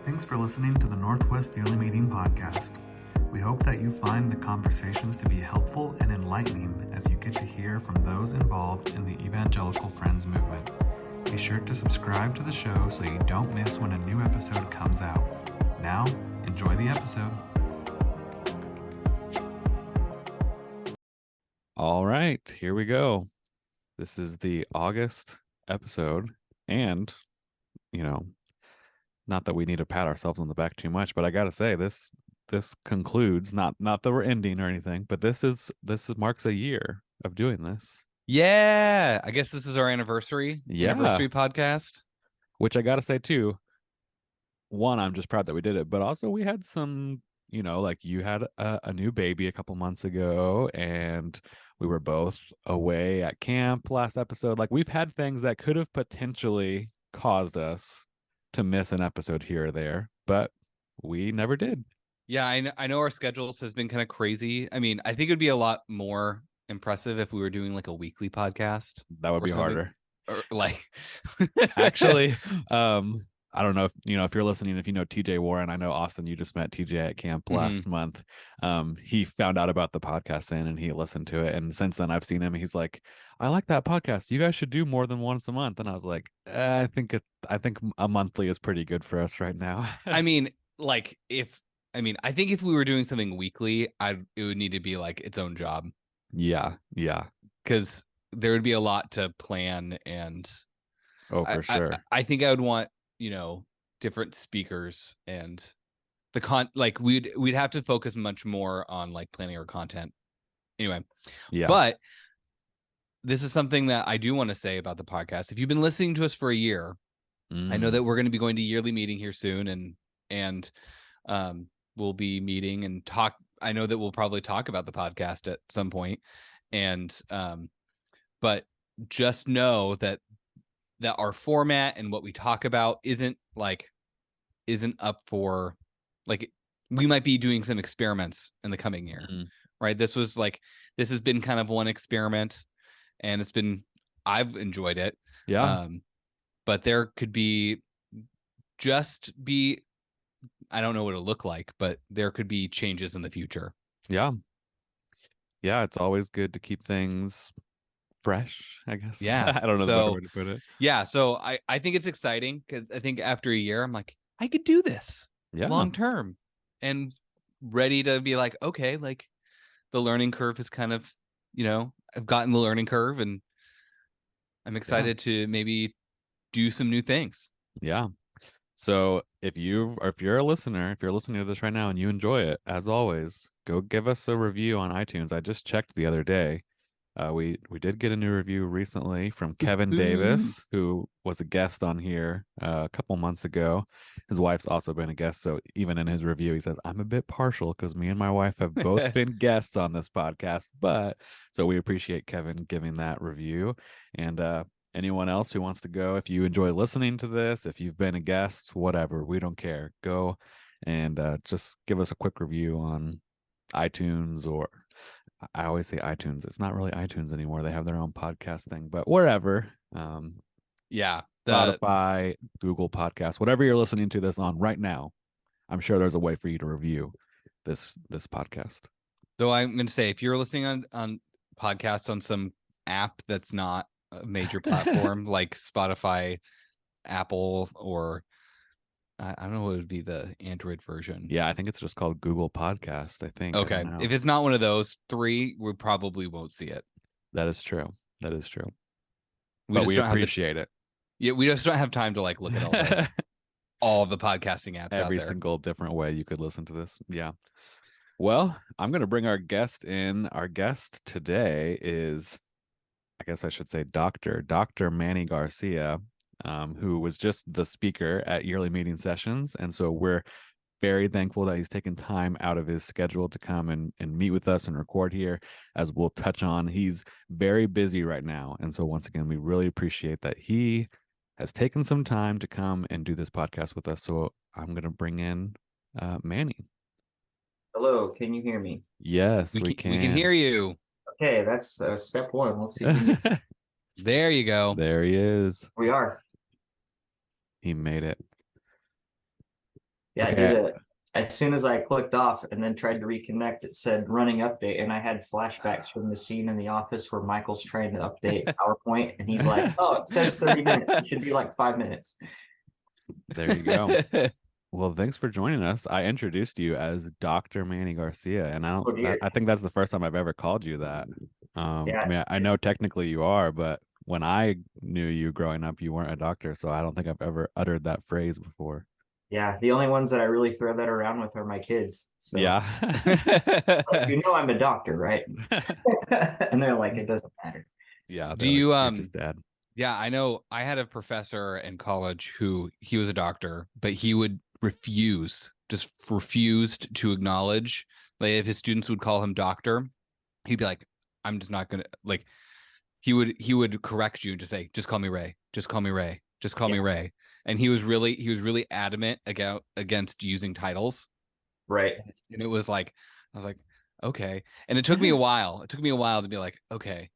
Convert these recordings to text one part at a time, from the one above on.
Thanks for listening to the Northwest Yearly Meeting podcast. We hope that you find the conversations to be helpful and enlightening as you get to hear from those involved in the Evangelical Friends movement. Be sure to subscribe to the show so you don't miss when a new episode comes out. Now, enjoy the episode. All right, here we go. This is the August episode, and, not that we need to pat ourselves on the back too much, but I gotta say, this concludes, not that we're ending or anything, but this marks a year of doing this. Yeah, I guess this is our anniversary podcast. Which I gotta say too, one, I'm just proud that we did it, but also we had some, like you had a new baby a couple months ago, and we were both away at camp last episode. Like, we've had things that could have potentially caused us to miss an episode here or there, but we never did. Yeah, I know our schedules has been kind of crazy. I mean, I think it'd be a lot more impressive if we were doing like a weekly podcast. That would be harder. Or like actually, I don't know if you're listening, if you know TJ Warren. I know, Austin, you just met TJ at camp last month. He found out about the podcast and he listened to it, and since then I've seen him. He's like, I like that podcast. You guys should do more than once a month. And I was like, I think a monthly is pretty good for us right now. I think if we were doing something weekly, it would need to be like its own job. Yeah. Because there would be a lot to plan, and for sure. I think I would want, different speakers, and we'd have to focus much more on like planning our content. Anyway, yeah. But this is something that I do want to say about the podcast. If you've been listening to us for a year, I know that we're going to be going to yearly meeting here soon, and we'll be meeting and talk. I know that we'll probably talk about the podcast at some point, and but just know that our format and what we talk about isn't up for, like, we might be doing some experiments in the coming year, right? This has been kind of one experiment, and I've enjoyed it. Yeah. But there could be I don't know what it'll look like, but there could be changes in the future. Yeah. It's always good to keep things fresh, I guess. Yeah. I don't know the better way to put it. Yeah. So I think it's exciting, because I think after a year, I'm like, I could do this long term, and ready to be like, okay, like the learning curve is kind of, I've gotten the learning curve, and I'm excited to maybe do some new things. Yeah. So if you're a listener, if you're listening to this right now and you enjoy it, as always, go give us a review on iTunes. I just checked the other day. We did get a new review recently from Kevin Davis, who was a guest on here a couple months ago. His wife's also been a guest, so even in his review, he says, I'm a bit partial because me and my wife have both been guests on this podcast. But so we appreciate Kevin giving that review. And anyone else who wants to go, if you enjoy listening to this, if you've been a guest, whatever, we don't care. Go and just give us a quick review on iTunes, or I always say iTunes. It's not really iTunes anymore. They have their own podcast thing, but wherever. Spotify, Google Podcasts, whatever you're listening to this on right now, I'm sure there's a way for you to review this podcast. Though I'm going to say, if you're listening on podcasts on some app that's not a major platform like Spotify, Apple, or I don't know what would be the Android version. Yeah, I think it's just called Google Podcast, I think. Okay. If it's not one of those three, we probably won't see it. That is true. But we appreciate it. Yeah, we just don't have time to look at all the podcasting apps Every out there. Single different way you could listen to this. Yeah. Well, I'm going to bring our guest in. Our guest today is, I guess I should say, Dr. Manny Garcia, who was just the speaker at yearly meeting sessions. And so we're very thankful that he's taken time out of his schedule to come and meet with us and record here. As we'll touch on, he's very busy right now. And so once again, we really appreciate that he has taken some time to come and do this podcast with us. So I'm going to bring in Manny. Hello, can you hear me? Yes, we can. We can hear you. Okay, that's step one. Let's see. There you go. There he is. We are. He made it. Yeah, I Okay. did it. As soon as I clicked off and then tried to reconnect, it said running update, and I had flashbacks from the scene in The Office where Michael's trying to update PowerPoint, and he's like, "Oh, it says 30 minutes. It should be like 5 minutes." There you go. Well, thanks for joining us. I introduced you as Dr. Manny Garcia, and Oh dear. I think that's the first time I've ever called you that. Yeah. I mean, I know technically you are, but when I knew you growing up, you weren't a doctor, so I don't think I've ever uttered that phrase before. Yeah, the only ones that I really throw that around with are my kids. So, Yeah. like, I'm a doctor, right? And they're like, it doesn't matter. Yeah. Do they're you like, "You're just dad." Yeah, I know. I had a professor in college who he was a doctor, but he would just refused to acknowledge. Like if his students would call him doctor, he'd be like, "I'm just not gonna like." He would correct you and just say, "Just call me Ray. Just call me Ray. Just call me Ray." And he was really adamant against using titles. Right. And it was like, I was like, okay. And it took me a while. It took me a while to be like, okay.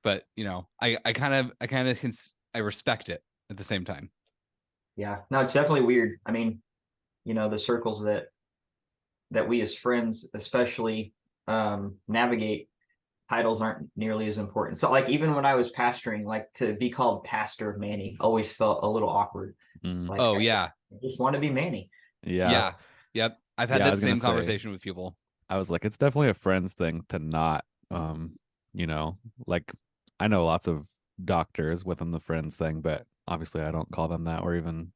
But I respect it at the same time. Yeah. No, it's definitely weird. I mean, the circles that we as friends especially navigate, titles aren't nearly as important. So like even when I was pastoring, like to be called Pastor Manny always felt a little awkward. Like Oh I yeah. just want to be Manny. Yeah. Yep. I've had Yeah, I that was gonna same say, conversation with people. I was like, it's definitely a friends thing to not, you know, like I know lots of doctors within the friends thing, but obviously I don't call them that, or even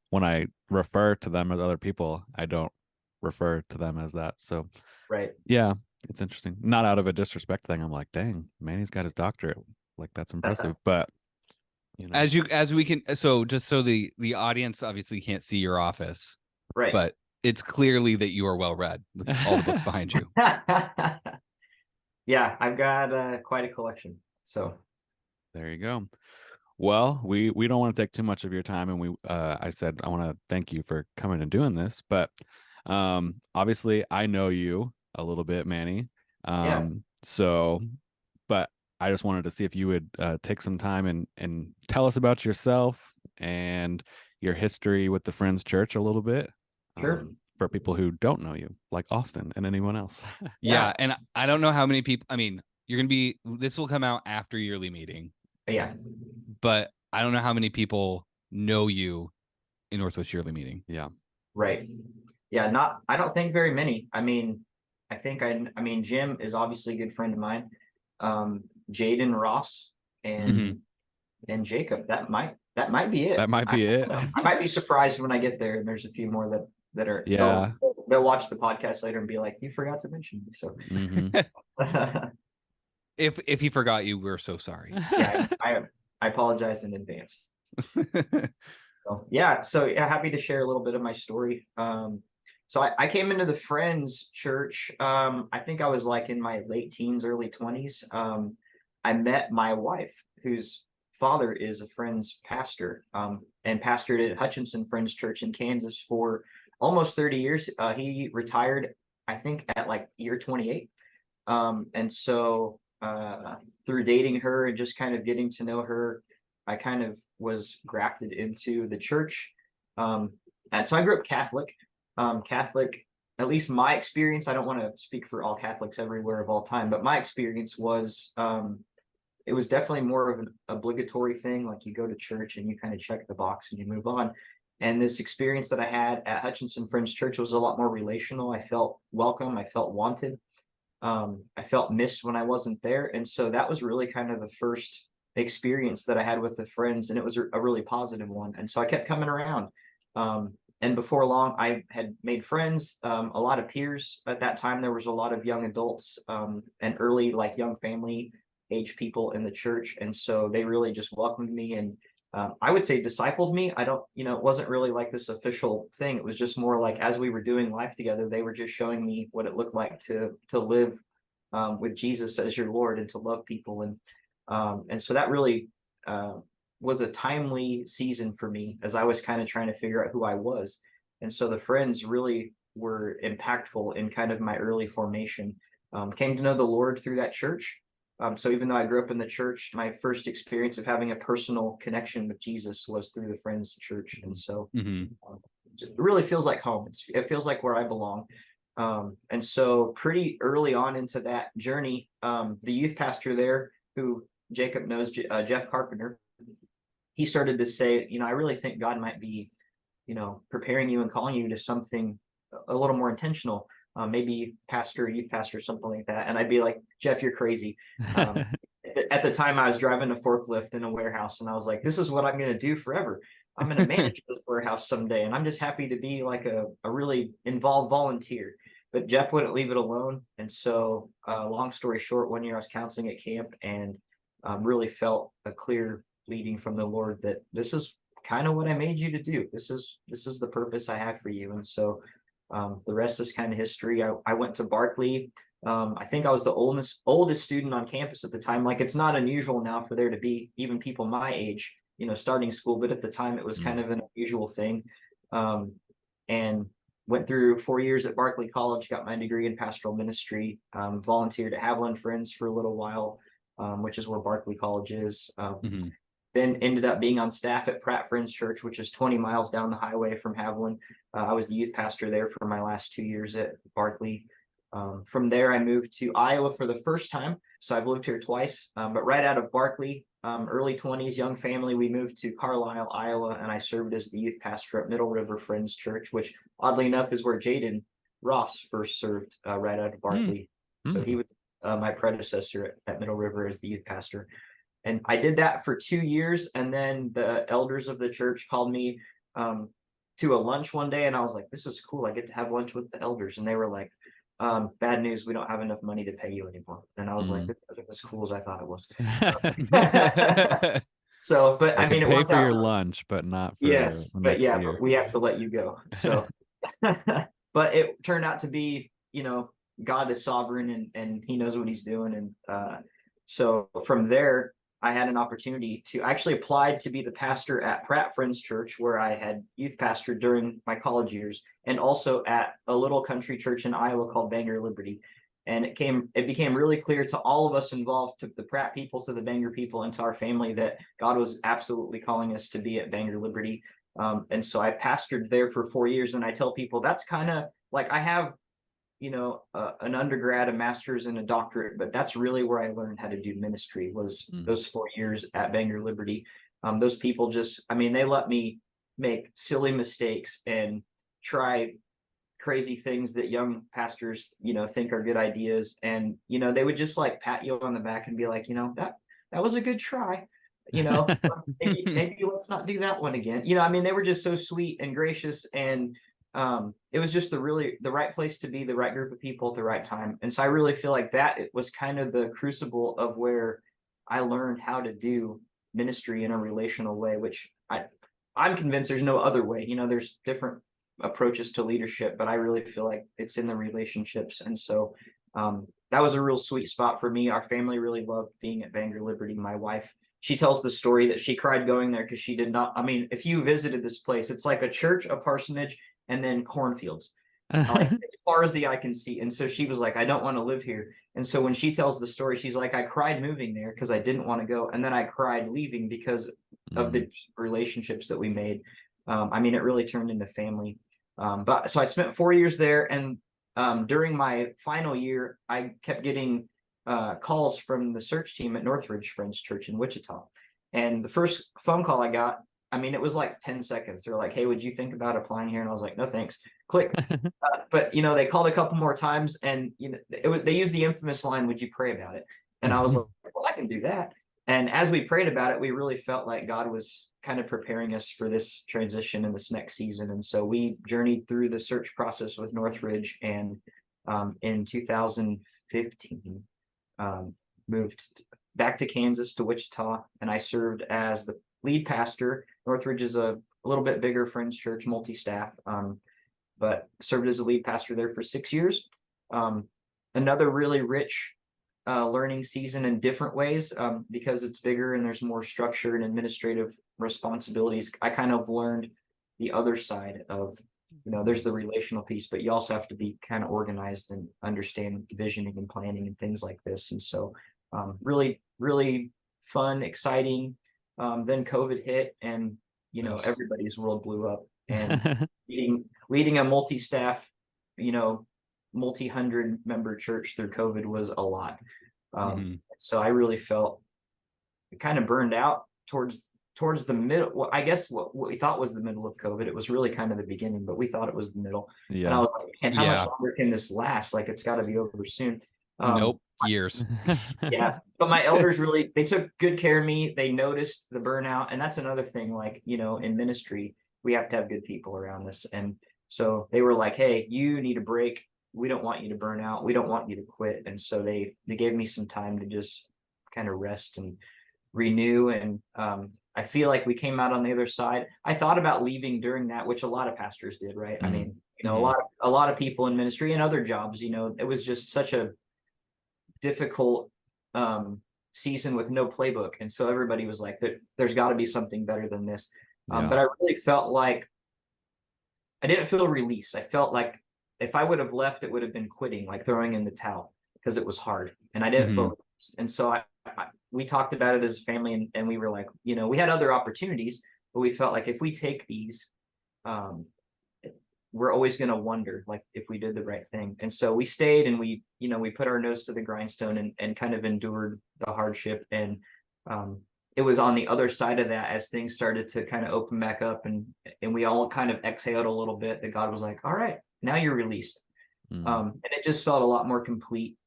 when I refer to them as other people, I don't refer to them as that. So Right. yeah, it's interesting. Not out of a disrespect thing. I'm like, dang, Manny's got his doctorate. Like that's impressive. But As we can, so just so the audience obviously can't see your office, Right. but it's clearly that you are well read with all the books behind you. Yeah, I've got quite a collection. So there you go. Well, we don't want to take too much of your time, and I said I want to thank you for coming and doing this, but obviously I know you a little bit, Manny. yeah, So, but I just wanted to see if you would take some time and tell us about yourself and your history with the Friends Church a little bit. sure. For people who don't know you, like Austin and anyone else. Yeah, and I don't know how many people. I mean, this will come out after yearly meeting, Yeah. but I don't know how many people know you in Northwest yearly meeting. Yeah. Right. Yeah, I don't think very many. I mean, I mean, Jim is obviously a good friend of mine. Jaden, Ross, and Jacob. That might be it. That might be it. I might be surprised when I get there and there's a few more that are Yeah. they'll watch the podcast later and be like, you forgot to mention me. So If he forgot you, we're so sorry. yeah, I apologize in advance. So happy to share a little bit of my story. So I came into the Friends Church. I think I was like in my late teens, early 20s. I met my wife, whose father is a Friends pastor, and pastored at Hutchinson Friends Church in Kansas for almost 30 years. He retired, I think, at like year 28. And so through dating her and just kind of getting to know her, I kind of was grafted into the church. And so I grew up Catholic. Catholic, at least my experience, I don't want to speak for all Catholics everywhere of all time, but my experience was it was definitely more of an obligatory thing. Like you go to church and you kind of check the box and you move on. And this experience that I had at Hutchinson Friends Church was a lot more relational. I felt welcome. I felt wanted. I felt missed when I wasn't there. And so that was really kind of the first experience that I had with the Friends, and it was a really positive one. And so I kept coming around. And before long, I had made friends, a lot of peers. At that time, there was a lot of young adults and early, like young family age people in the church. And so they really just welcomed me and I would say discipled me. I don't, it wasn't really like this official thing. It was just more like as we were doing life together, they were just showing me what it looked like to live with Jesus as your Lord and to love people. And so that really was a timely season for me as I was kind of trying to figure out who I was. And so the Friends really were impactful in kind of my early formation. Came to know the Lord through that church. So even though I grew up in the church, my first experience of having a personal connection with Jesus was through the Friends Church. And so it really feels like home. It feels like where I belong. And so pretty early on into that journey, the youth pastor there, who Jacob knows, Jeff Carpenter, he started to say, I really think God might be, preparing you and calling you to something a little more intentional, maybe pastor, youth pastor, something like that. And I'd be like, Jeff, you're crazy. At the time I was driving a forklift in a warehouse, and I was like, this is what I'm going to do forever. I'm going to manage this warehouse someday. And I'm just happy to be like a really involved volunteer. But Jeff wouldn't leave it alone. And so long story short, one year I was counseling at camp, and really felt a clear leading from the Lord that this is kind of what I made you to do. This is the purpose I have for you. And so the rest is kind of history. I went to Barkley. I think I was the oldest student on campus at the time. Like, it's not unusual now for there to be even people my age, starting school, but at the time it was kind of an unusual thing. And went through 4 years at Barkley College, got my degree in pastoral ministry, volunteered at Haviland Friends for a little while, which is where Barkley College is. Then ended up being on staff at Pratt Friends Church, which is 20 miles down the highway from Haviland. I was the youth pastor there for my last 2 years at Barkley. From there, I moved to Iowa for the first time. So I've lived here twice, but right out of Barkley, early 20s, young family, we moved to Carlisle, Iowa, and I served as the youth pastor at Middle River Friends Church, which oddly enough is where Jaden Ross first served, right out of Barkley. So he was my predecessor at Middle River as the youth pastor. And I did that for 2 years. And then the elders of the church called me to a lunch one day. And I was like, this is cool. I get to have lunch with the elders. And they were like, bad news, we don't have enough money to pay you anymore. And I was like, this isn't as cool as I thought it was. So, but I mean, can it pay worked for out. your lunch, but not for Yes, the but next yeah, year. but we have to let you go. So, but it turned out to be, God is sovereign, and he knows what he's doing. And so from there, I had an opportunity to actually apply to be the pastor at Pratt Friends Church, where I had youth pastored during my college years, and also at a little country church in Iowa called Bangor Liberty. And it became really clear to all of us involved, to the Pratt people, to the Bangor people, and to our family, that God was absolutely calling us to be at Bangor Liberty. And so I pastored there for 4 years, and I tell people that's kind of like, I have an undergrad, a master's, and a doctorate, but that's really where I learned how to do ministry, was those 4 years at Bangor Liberty. Those people just, they let me make silly mistakes and try crazy things that young pastors, think are good ideas. And, they would just like pat you on the back and be like, that was a good try. Maybe let's not do that one again. They were just so sweet and gracious, and it was just the right place to be, the right group of people at the right time. And so I really feel like that it was kind of the crucible of where I learned how to do ministry in a relational way, which I'm convinced there's no other way. There's different approaches to leadership, but I really feel like it's in the relationships. And so that was a real sweet spot for me. Our family really loved being at Bangor Liberty. My wife, she tells the story that she cried going there because she did not. If you visited this place, it's like a church, a parsonage, and then cornfields, like as far as the eye can see. And so she was like, I don't want to live here. And so when she tells the story, she's like, I cried moving there because I didn't want to go. And then I cried leaving because of the deep relationships that we made. It really turned into family. But so I spent 4 years there. And during my final year, I kept getting calls from the search team at Northridge Friends Church in Wichita. And the first phone call I got, it was like 10 seconds. They're like, hey, would you think about applying here? And I was like, no, thanks. Click. But, they called a couple more times, and, they used the infamous line, would you pray about it? And I was like, well, I can do that. And as we prayed about it, we really felt like God was kind of preparing us for this transition in this next season. And so we journeyed through the search process with Northridge, and in 2015, moved back to Kansas, to Wichita, and I served as the lead pastor. Northridge is a little bit bigger Friends Church, multi-staff, but served as a lead pastor there for 6 years. Another really rich learning season in different ways, because it's bigger and there's more structure and administrative responsibilities. I kind of learned the other side of, there's the relational piece, but you also have to be kind of organized and understand visioning and planning and things like this. And so really, really fun, exciting. Then COVID hit, and everybody's world blew up. and leading a multi-staff, multi-hundred member church through COVID was a lot. So I really felt kind of burned out towards the middle. Well, I guess what we thought was the middle of COVID. It was really kind of the beginning, but we thought it was the middle. Yeah. And I was like, man, how much longer can this last? Like, it's got to be over soon. Nope, years. Yeah, but my elders they took good care of me. They noticed the burnout, and that's another thing. Like, in ministry, we have to have good people around us, and so they were like, "Hey, you need a break. We don't want you to burn out. We don't want you to quit." And so they gave me some time to just kind of rest and renew. And I feel like we came out on the other side. I thought about leaving during that, which a lot of pastors did, right? I mean, a lot of people in ministry and other jobs, it was just such a difficult season with no playbook, and so everybody was like, there's got to be something better than this. But I really felt like I didn't feel released. I felt like if I would have left, it would have been quitting, like throwing in the towel, because it was hard, and I didn't feel released. And so we talked about it as a family, and we were like, we had other opportunities, but we felt like if we take these, we're always going to wonder, like, if we did the right thing. And so we stayed, and we put our nose to the grindstone and kind of endured the hardship. And it was on the other side of that, as things started to kind of open back up, and we all kind of exhaled a little bit, that God was like, all right, now you're released. And it just felt a lot more complete.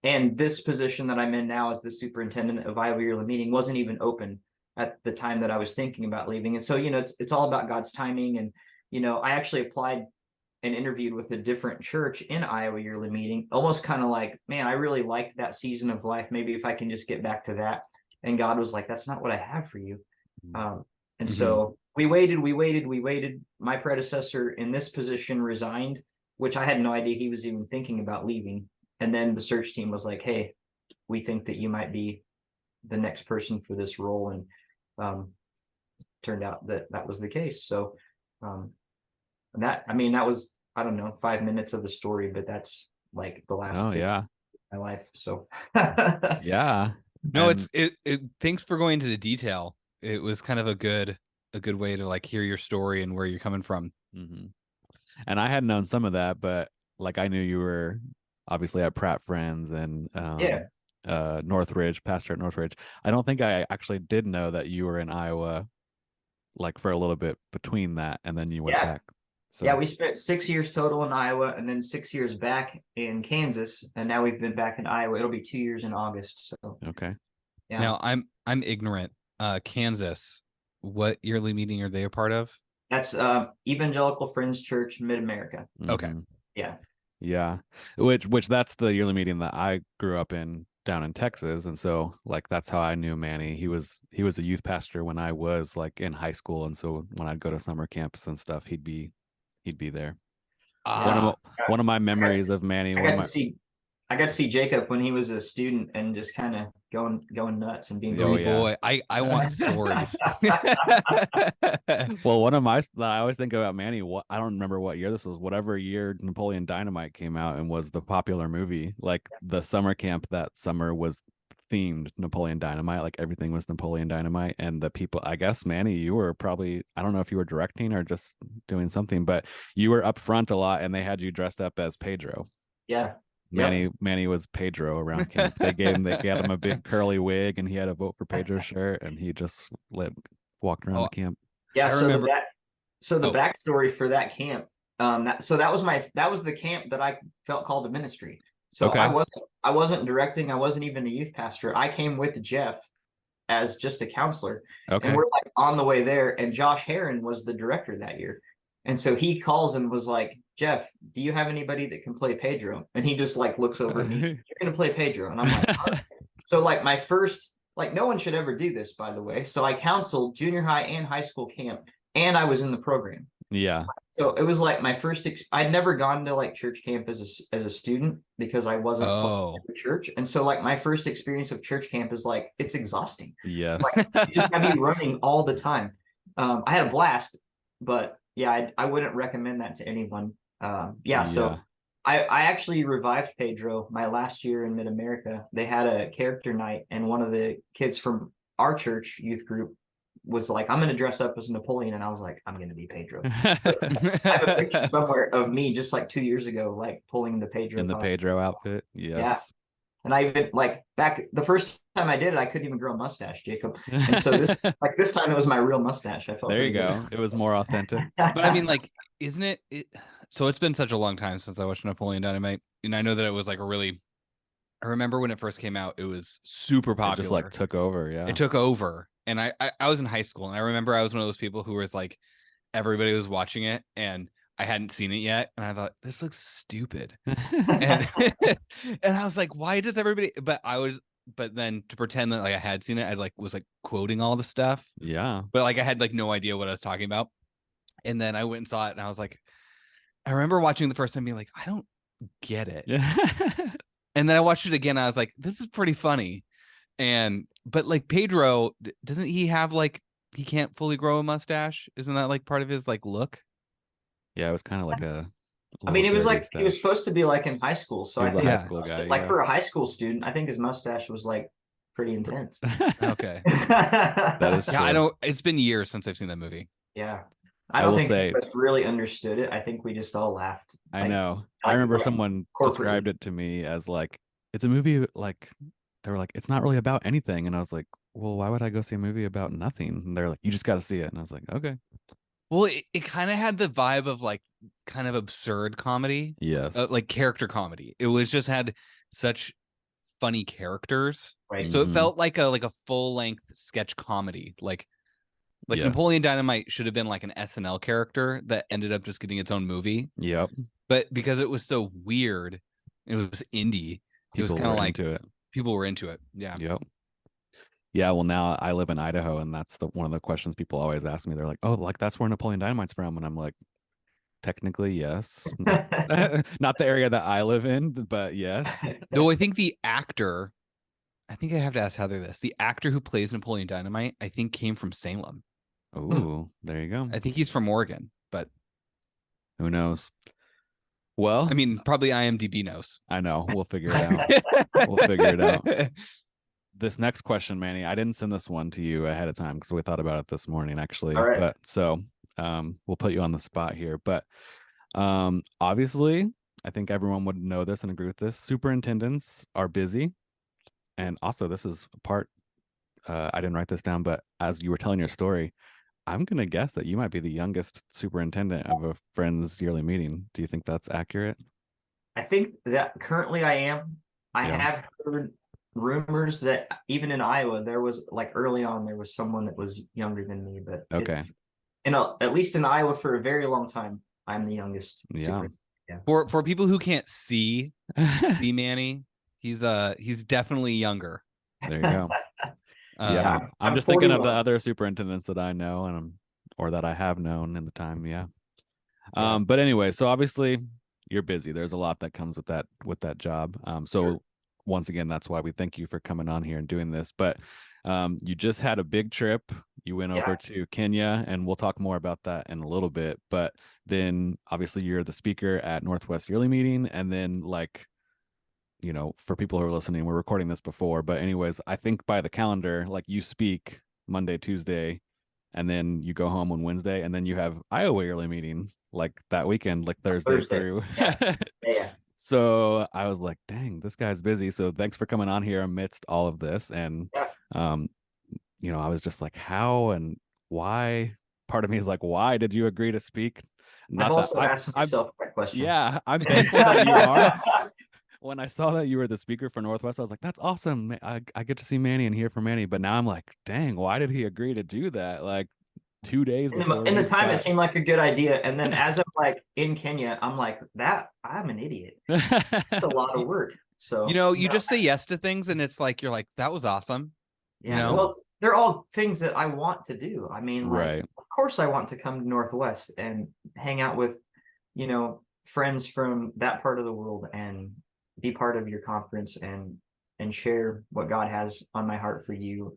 And this position that I'm in now as the superintendent of Iowa Yearly Meeting wasn't even open at the time that I was thinking about leaving. And so, it's all about God's timing. And I actually applied and interviewed with a different church in Iowa Yearly Meeting, almost kind of like, man, I really liked that season of life. Maybe if I can just get back to that. And God was like, that's not what I have for you. And so we waited. My predecessor in this position resigned, which I had no idea he was even thinking about leaving. And then the search team was like, hey, we think that you might be the next person for this role. And turned out that was the case. So that was, I don't know, 5 minutes of the story, but that's like the last of my life. So yeah. No, it thanks for going into the detail. It was kind of a good way to like hear your story and where you're coming from. And I had known some of that, but like I knew you were obviously at Pratt Friends and Northridge, pastor at Northridge. I don't think I actually did know that you were in Iowa, like for a little bit between that, and then you went back. So we spent 6 years total in Iowa, and then 6 years back in Kansas, and now we've been back in Iowa. It'll be 2 years in August. So okay. Yeah. Now I'm ignorant. Kansas, what yearly meeting are they a part of? That's Evangelical Friends Church Mid America. Okay. Yeah. Which that's the yearly meeting that I grew up in down in Texas. And so like that's how I knew Manny. He was a youth pastor when I was like in high school. And so when I'd go to summer camps and stuff, he'd be there. One of my memories of Manny. I got to see Jacob when he was a student and just kind of going nuts and being boy. I want stories. Well, one of my I always think about Manny. I don't remember what year this was. Whatever year Napoleon Dynamite came out and was the popular movie. Like the summer camp that summer was themed Napoleon Dynamite. Like everything was Napoleon Dynamite, and the people. I guess Manny, you were probably, I don't know if you were directing or just doing something, but you were up front a lot, and they had you dressed up as Pedro. Yeah. Manny was Pedro around camp. They got him a big curly wig, and he had a Vote for Pedro shirt, and he just walked around the camp. Yeah, so the backstory for that camp, that was the camp that I felt called to ministry. So I wasn't directing, I wasn't even a youth pastor. I came with Jeff as just a counselor. Okay. And we're like on the way there, and Josh Heron was the director that year. And so he calls and was like, Jeff, do you have anybody that can play Pedro? And he just like looks over at me, you're going to play Pedro. And I'm like, right. So like my first, like no one should ever do this, by the way. So I counseled junior high and high school camp, and I was in the program. Yeah. So it was like my first, I'd never gone to like church camp as a student because I wasn't in church. And so like my first experience of church camp is like, it's exhausting. Yeah. Like, you just have you running all the time. I had a blast, but yeah, I wouldn't recommend that to anyone. So I actually revived Pedro my last year in Mid-America. They had a character night, and one of the kids from our church youth group was like, I'm gonna dress up as Napoleon, and I was like, I'm gonna be Pedro. I have a picture somewhere of me just like 2 years ago, like pulling the Pedro In the costume. Pedro outfit. Yes. Yeah. And I even like back the first time I did it, I couldn't even grow a mustache, Jacob. And so this time it was my real mustache. I felt there you pretty go. It was more authentic. But I mean, like, isn't it? So it's been such a long time since I watched Napoleon Dynamite, and I know that it was like a really. I remember when it first came out, it was super popular. It just like took over. Yeah, it took over, and I was in high school, and I remember I was one of those people who was like, everybody was watching it, and I hadn't seen it yet, and I thought this looks stupid, and and I was like, why does everybody? But then to pretend that like I had seen it, I like was like quoting all the stuff. Yeah, but like I had like no idea what I was talking about, and then I went and saw it, and I was like, I remember watching the first time being like, I don't get it. And then I watched it again. I was like, this is pretty funny. But like Pedro, doesn't he have like, he can't fully grow a mustache? Isn't that like part of his like look? Yeah, it was kind of like a. I mean, it was like stash. he was supposed to be like in high school. So he was I think a high school guy. like yeah. for a high school student, I think his mustache was like pretty intense. Okay. That is true. Yeah, I don't. It's been years since I've seen that movie. Yeah. I don't think any of us really understood it. I think we just all laughed. I know. I remember someone described it to me as like, it's a movie like, they were like, it's not really about anything. And I was like, well, why would I go see a movie about nothing? And they're like, you just got to see it. And I was like, okay. Well, it kind of had the vibe of like kind of absurd comedy. Yes. Like character comedy. It was just had such funny characters. Right. So it felt like a full length sketch comedy. Like yes. Napoleon Dynamite should have been like an SNL character that ended up just getting its own movie. Yep. But because it was so weird, it was indie. It was kind of like into it. People were into it. Yeah. Yep. Yeah. Well, now I live in Idaho, and that's one of the questions people always ask me. They're like, "Oh, like that's where Napoleon Dynamite's from," and I'm like, technically, yes. Not the area that I live in, but yes. Though I think the actor, I think I have to ask Heather this. The actor who plays Napoleon Dynamite, I think came from Salem. Oh, there you go. I think he's from Oregon, but who knows? Well, I mean, probably IMDb knows. I know. We'll figure it out. We'll figure it out. This next question, Manny, I didn't send this one to you ahead of time because we thought about it this morning, actually. All right. But so we'll put you on the spot here. But obviously, I think everyone would know this and agree with this. Superintendents are busy. And also, this is a part, I didn't write this down, but as you were telling your story, I'm going to guess that you might be the youngest superintendent of a friend's yearly meeting. Do you think that's accurate? I think that currently I am. I have heard rumors that even in Iowa, there was like early on, there was someone that was younger than me, but okay. At least in Iowa for a very long time, I'm the youngest. Yeah. For people who can't see Manny, he's definitely younger. There you go. Yeah, I'm just 41. Thinking of the other superintendents that I know or that I have known in the time. Yeah. But anyway, so obviously you're busy. There's a lot that comes with that job. So once again, that's why we thank you for coming on here and doing this. But you just had a big trip. You went over to Kenya, and we'll talk more about that in a little bit. But then obviously you're the speaker at Northwest Yearly Meeting, and then like, you know, for people who are listening, we're recording this before, but anyways, I think by the calendar, like you speak Monday, Tuesday, and then you go home on Wednesday, and then you have Iowa Yearly Meeting like that weekend, like Thursday. Through. Yeah. So I was like, dang, this guy's busy. So thanks for coming on here amidst all of this. And, you know, I was just like, how and why? Part of me is like, why did you agree to speak? I've also asked myself that question. Yeah, I'm thankful that you are. When I saw that you were the speaker for Northwest, I was like, that's awesome. I get to see Manny and hear from Manny. But now I'm like, dang, why did he agree to do that? Like 2 days before. In the time, it seemed like a good idea. And then as I'm like in Kenya, I'm like, I'm an idiot. It's a lot of work. So, you just say yes to things, and it's like, you're like, that was awesome. Yeah. Well, they're all things that I want to do. I mean, like, of course I want to come to Northwest and hang out with, friends from that part of the world and be part of your conference and share what God has on my heart for you.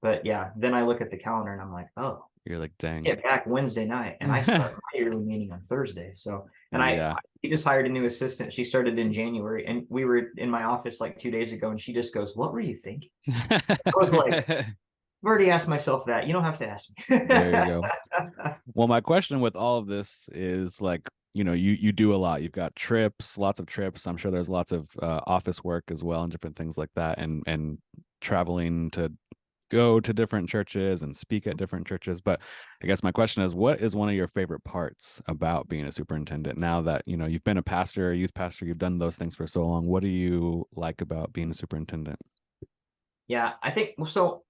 But yeah, then I look at the calendar and I'm like, oh, you're like, dang, get back Wednesday night, and I start my yearly meeting on Thursday. So, and I just hired a new assistant. She started in January, and we were in my office like 2 days ago, and she just goes, "What were you thinking?" I was like, already asked myself that. You don't have to ask me. There you go. Well, my question with all of this is like, you do a lot. You've got trips, lots of trips. I'm sure there's lots of office work as well and different things like that, and traveling to go to different churches and speak at different churches. But I guess my question is, what is one of your favorite parts about being a superintendent now that, you've been a pastor, a youth pastor, you've done those things for so long? What do you like about being a superintendent? Yeah, I think so.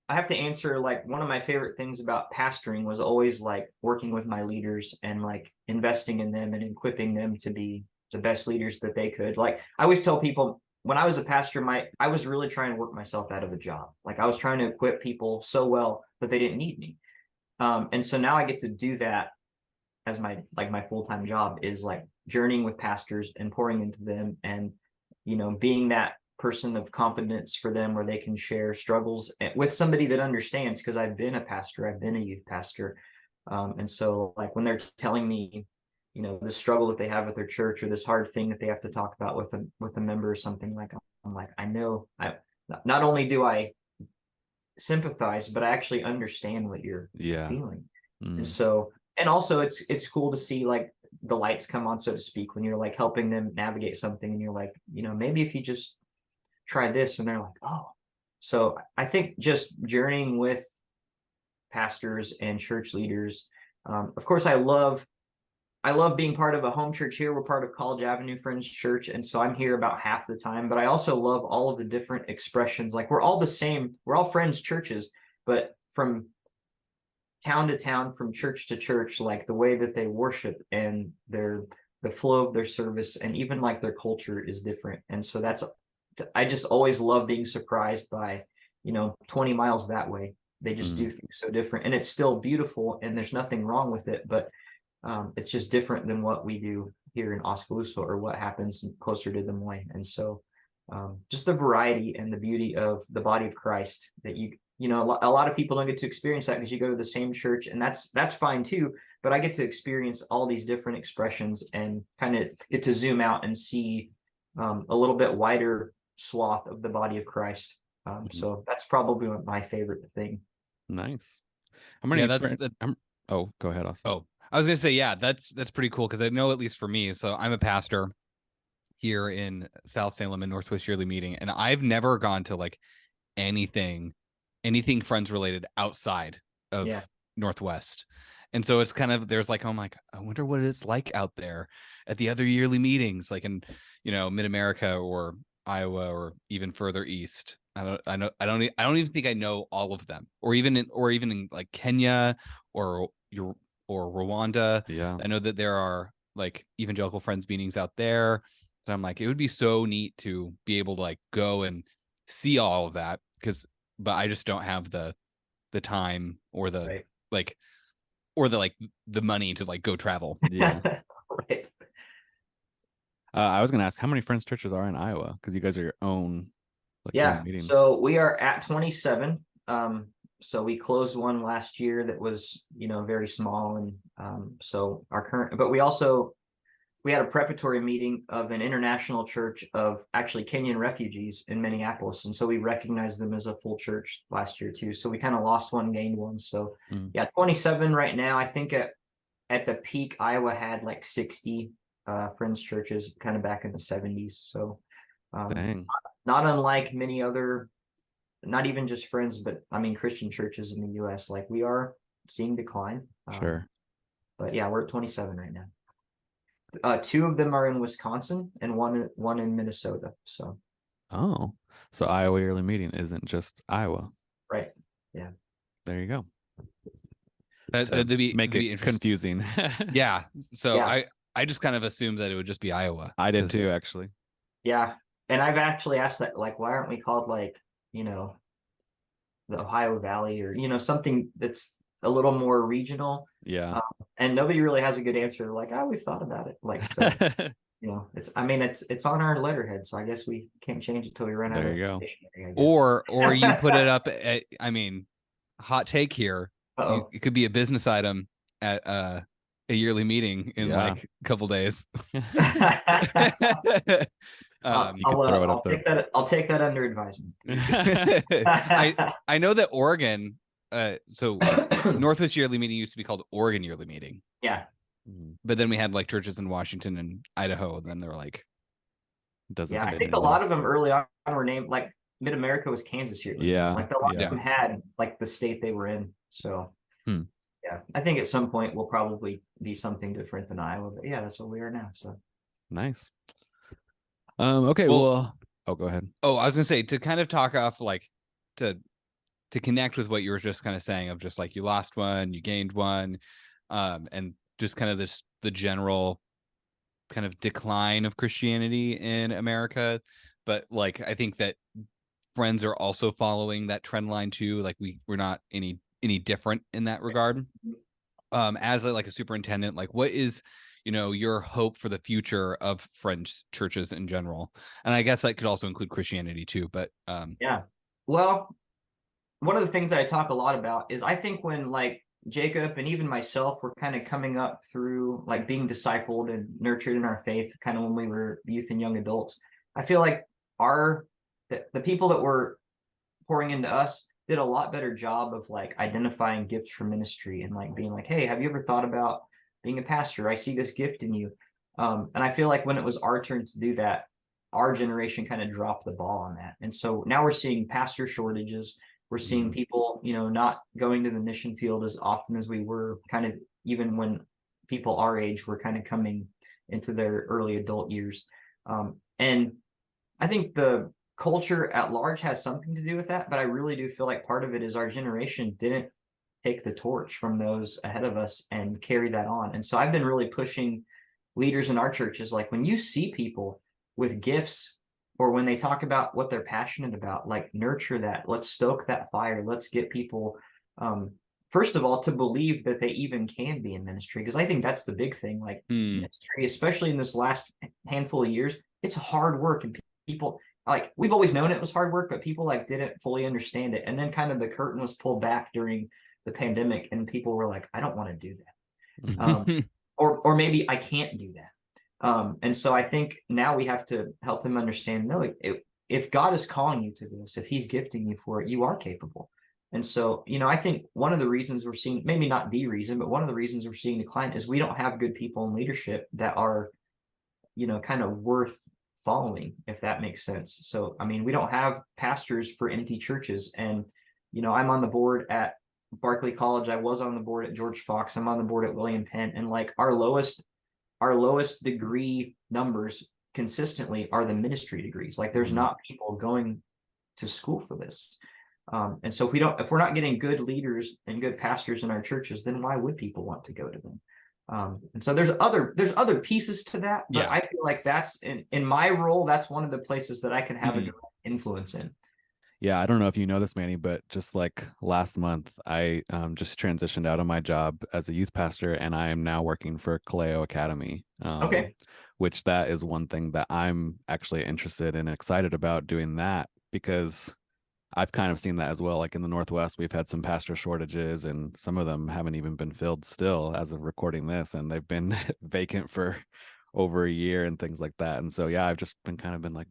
I have to answer, like, one of my favorite things about pastoring was always like working with my leaders and like investing in them and equipping them to be the best leaders that they could. Like, I always tell people when I was a pastor, I was really trying to work myself out of a job. Like, I was trying to equip people so well that they didn't need me. And so now I get to do that as my full-time job, is like journeying with pastors and pouring into them, and being that person of confidence for them where they can share struggles with somebody that understands, because I've been a pastor, I've been a youth pastor. And so like when they're telling me, the struggle that they have with their church, or this hard thing that they have to talk about with a member or something, like, I'm like, I know, I not only do I sympathize, but I actually understand what you're feeling. And so, and also it's cool to see like the lights come on, so to speak, when you're like helping them navigate something, and you're like, maybe if you just try this, and they're like, oh. So I think just journeying with pastors and church leaders. Of course, I love being part of a home church here. We're part of College Avenue Friends Church, and so I'm here about half the time. But I also love all of the different expressions. Like, we're all the same. We're all friends churches, but from town to town, from church to church, like the way that they worship and the flow of their service, and even like their culture is different. And so I just always love being surprised by, 20 miles that way, they just do things so different, and it's still beautiful, and there's nothing wrong with it, but it's just different than what we do here in Oskaloosa, or what happens closer to Des Moines. And so just the variety and the beauty of the body of Christ, that a lot of people don't get to experience that, because you go to the same church, and that's fine too, but I get to experience all these different expressions and kind of get to zoom out and see a little bit wider swath of the body of Christ. So that's probably my favorite thing. Nice. How many? Yeah, oh, go ahead, Austin. Oh, I was gonna say, yeah, that's pretty cool, because I know, at least for me, so I'm a pastor here in South Salem and Northwest Yearly Meeting, and I've never gone to like anything friends related outside of Northwest. And so it's kind of, there's like, oh my God, I wonder what it's like out there at the other yearly meetings, like in, Mid-America or Iowa or even further east. I don't even think I know all of them, or even in like Kenya or Rwanda. Yeah. I know that there are like evangelical friends meetings out there, that I'm like, it would be so neat to be able to like go and see all of that, but I just don't have the time or the the money to like go travel. Yeah. Right. I was going to ask, how many Friends churches are in Iowa? Because you guys are your own. Meeting. So we are at 27. So we closed one last year that was, very small. And so but we had a preparatory meeting of an international church of actually Kenyan refugees in Minneapolis. And so we recognized them as a full church last year too. So we kind of lost one, gained one. So 27 right now. I think at the peak, Iowa had like 60 Friends churches, kind of back in the 70s. So not unlike many other, not even just Friends, but I mean Christian churches in the US, like we are seeing decline. Sure. But yeah, we're at 27 right now. 2 of them are in Wisconsin and one in Minnesota. So Iowa Yearly Meeting isn't just Iowa. Right. Yeah. There you go. That'd be confusing. Yeah. So yeah. I just kind of assumed that it would just be Iowa. I did too, actually. Yeah. And I've actually asked that, like, why aren't we called like, the Ohio Valley, or, something that's a little more regional? Yeah. And nobody really has a good answer. Like, we've thought about it. Like, so, it's on our letterhead. So I guess we can't change it till we run out. There you go. Or you put it up at, hot take here. It could be a business item at a yearly meeting in like a couple days. You could throw it up there. I'll take that under advisement. I know that Oregon, so Northwest Yearly Meeting used to be called Oregon Yearly Meeting. Yeah. But then we had like churches in Washington and Idaho, and then they were like, doesn't. Yeah, I fit think a anymore. lot of them early on were named like Mid America was Kansas Yearly. Yeah, like a lot yeah. of them had like the state they were in. So yeah, I think at some point we'll probably be something different than Iowa. But yeah, that's what we are now. So Nice. Okay. Well, go ahead. Oh, I was gonna say, to kind of talk off, like to connect with what you were just kind of saying of just like you lost one, you gained one, and just kind of the general kind of decline of Christianity in America. But like, I think that Friends are also following that trend line too. Like we're not any different in that regard. As like a superintendent, like what is, your hope for the future of Friends churches in general? And I guess that could also include Christianity too, but yeah. Well, one of the things that I talk a lot about is I think when like Jacob and even myself were kind of coming up through like being discipled and nurtured in our faith, kind of when we were youth and young adults, I feel like the people that were pouring into us did a lot better job of like identifying gifts for ministry and like being like, hey, have you ever thought about being a pastor? I see this gift in you. And I feel like when it was our turn to do that, our generation kind of dropped the ball on that. And so now we're seeing pastor shortages. We're seeing people, not going to the mission field as often as we were, kind of even when people our age were kind of coming into their early adult years. And I think the culture at large has something to do with that, but I really do feel like part of it is our generation didn't take the torch from those ahead of us and carry that on. And so I've been really pushing leaders in our churches, like when you see people with gifts or when they talk about what they're passionate about, like nurture that. Let's stoke that fire. Let's get people, first of all, to believe that they even can be in ministry. Because I think that's the big thing. Like ministry, especially in this last handful of years, it's hard work. And people, like, we've always known it was hard work, but people like didn't fully understand it. And then kind of the curtain was pulled back during the pandemic and people were like, I don't want to do that. Or maybe I can't do that. And so I think now we have to help them understand, no, if God is calling you to this, if he's gifting you for it, you are capable. And so, I think one of the reasons we're seeing, maybe not the reason, but one of the reasons we're seeing decline is we don't have good people in leadership that are, kind of worth following, if that makes sense. So, I mean, we don't have pastors for empty churches. And, I'm on the board at Barclay College. I was on the board at George Fox. I'm on the board at William Penn. And like our lowest degree numbers consistently are the ministry degrees. Like there's not people going to school for this. And so if we're not getting good leaders and good pastors in our churches, then why would people want to go to them? And so there's other pieces to that, but I feel like that's in my role, that's one of the places that I can have a direct influence in. Yeah, I don't know if you know this, Manny, but just like last month, I just transitioned out of my job as a youth pastor, and I am now working for Kaleo Academy. Okay. Which that is one thing that I'm actually interested and excited about doing that, because I've kind of seen that as well. Like in the Northwest, we've had some pastor shortages, and some of them haven't even been filled still as of recording this, and they've been vacant for over a year and things like that. And so, yeah, I've just been like,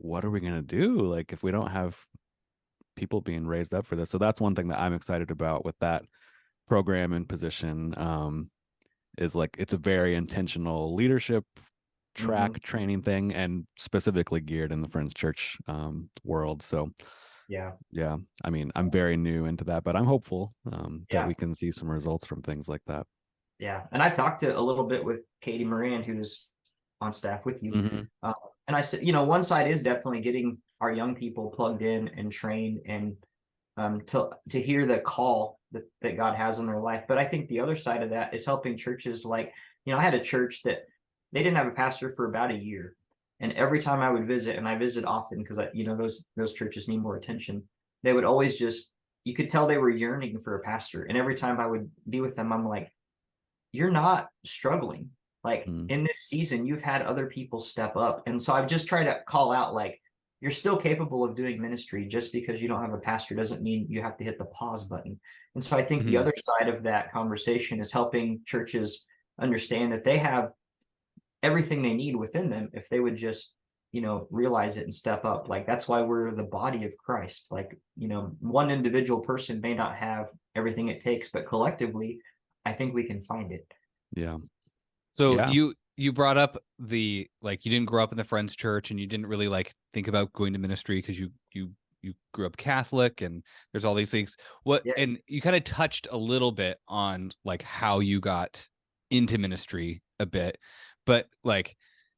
what are we going to do? Like, if we don't have people being raised up for this. So that's one thing that I'm excited about with that program and position, is like, it's a very intentional leadership track training thing, and specifically geared in the Friends Church world. So yeah, I mean, I'm very new into that, but I'm hopeful that we can see some results from things like that. Yeah. And I talked to a little bit with Katie Moran, who's on staff with you. And I said, one side is definitely getting our young people plugged in and trained and to hear the call that God has in their life. But I think the other side of that is helping churches. Like, I had a church that they didn't have a pastor for about a year. And every time I would visit, and I visit often because those churches need more attention, they would always you could tell they were yearning for a pastor. And every time I would be with them, I'm like, you're not struggling. Like in this season, you've had other people step up. And so I've just tried to call out, like, you're still capable of doing ministry. Just because you don't have a pastor doesn't mean you have to hit the pause button. And so I think the other side of that conversation is helping churches understand that they have everything they need within them if they would just, realize it and step up. Like, that's why we're the body of Christ. Like, one individual person may not have everything it takes, but collectively, I think we can find it. Yeah. So Yeah. you brought up the, like, you didn't grow up in the Friends church and you didn't really like think about going to ministry because you grew up Catholic and there's all these things. Yeah. And you kind of touched a little bit on like how you got into ministry a bit, but like,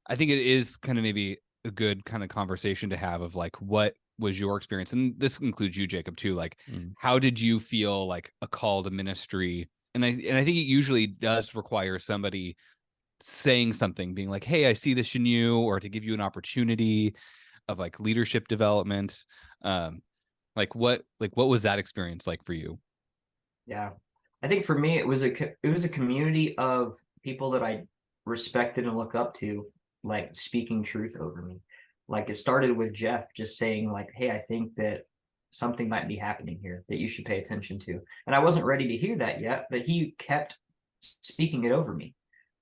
I think it is kind of maybe a good kind of conversation to have of like, what was your experience? And this includes you, Jacob, too. Like, how did you feel like a call to ministry? And I think it usually does require somebody saying something, being like, hey, I see this in you, or to give you an opportunity of like leadership development. Like what was that experience like for you? Yeah. I think for me, it was a community of people that I respected and look up to, like speaking truth over me. Like, it started with Jeff just saying like, hey, I think that something might be happening here that you should pay attention to. And I wasn't ready to hear that yet, but he kept speaking it over me.